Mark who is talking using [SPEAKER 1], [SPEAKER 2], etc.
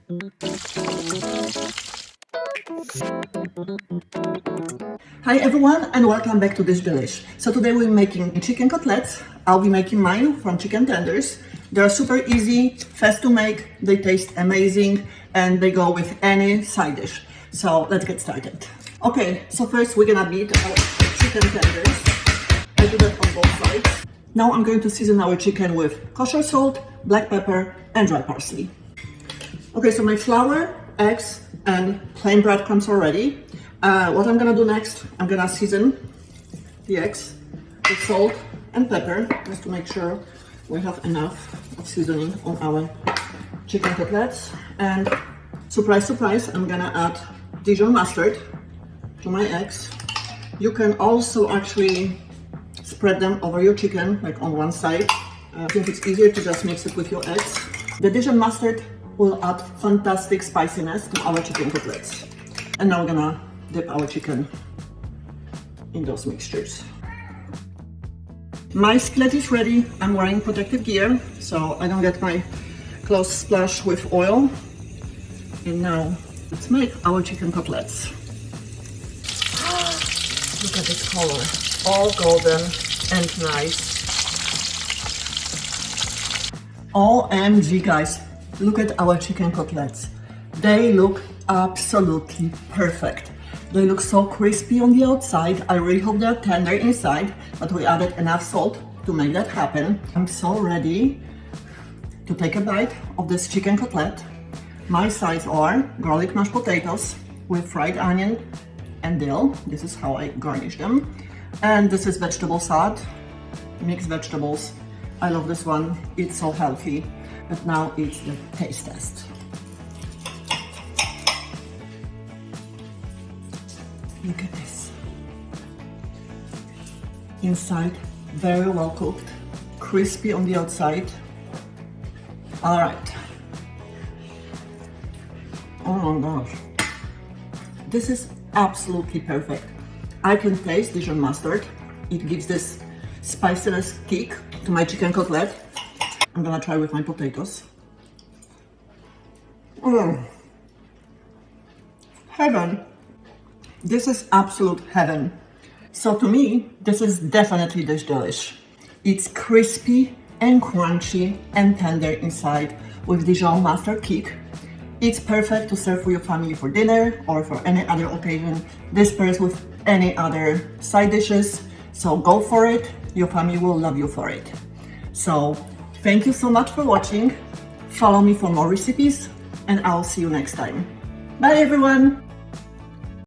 [SPEAKER 1] Hi everyone and welcome back to Dish Delish. So today we're making chicken cutlets. I'll be making mine from chicken tenders. They're super easy, fast to make, they taste amazing, and they go with any side dish. So let's get started. Okay, so first we're gonna beat our chicken tenders. I do that on both sides. Now I'm going to season our chicken with kosher salt, black pepper, and dry parsley. Okay, so my flour, eggs, and plain breadcrumbs are ready. What I'm gonna do next, I'm gonna season the eggs with salt and pepper, just to make sure we have enough of seasoning on our chicken cutlets. And surprise, surprise, I'm gonna add Dijon mustard to my eggs. You can also actually spread them over your chicken, like on one side. I think it's easier to just mix it with your eggs. The Dijon mustard will add fantastic spiciness to our chicken cutlets. And now we're gonna dip our chicken in those mixtures. My skillet is ready. I'm wearing protective gear so I don't get my clothes splashed with oil. And now let's make our chicken cutlets. Look at this color, all golden and nice. OMG guys, look at our chicken cutlets. They look absolutely perfect. They look so crispy on the outside. I really hope they're tender inside, but we added enough salt to make that happen. I'm so ready to take a bite of this chicken cutlet. My sides are garlic mashed potatoes with fried onion and dill. This is how I garnish them. And this is vegetable salad, mixed vegetables. I love this one, it's so healthy. But now it's the taste test. Look at this. Inside, very well cooked, crispy on the outside. All right. Oh my gosh. This is absolutely perfect. I can taste Dijon mustard. It gives this spiciness kick to my chicken cutlet. I'm gonna try with my potatoes. Heaven. This is absolute heaven. So to me, this is definitely Dish Delish. It's crispy and crunchy and tender inside with Dijon mustard kick. It's perfect to serve for your family for dinner or for any other occasion. This pairs with any other side dishes. So go for it. Your family will love you for it. So thank you so much for watching. Follow me for more recipes and I'll see you next time. Bye everyone.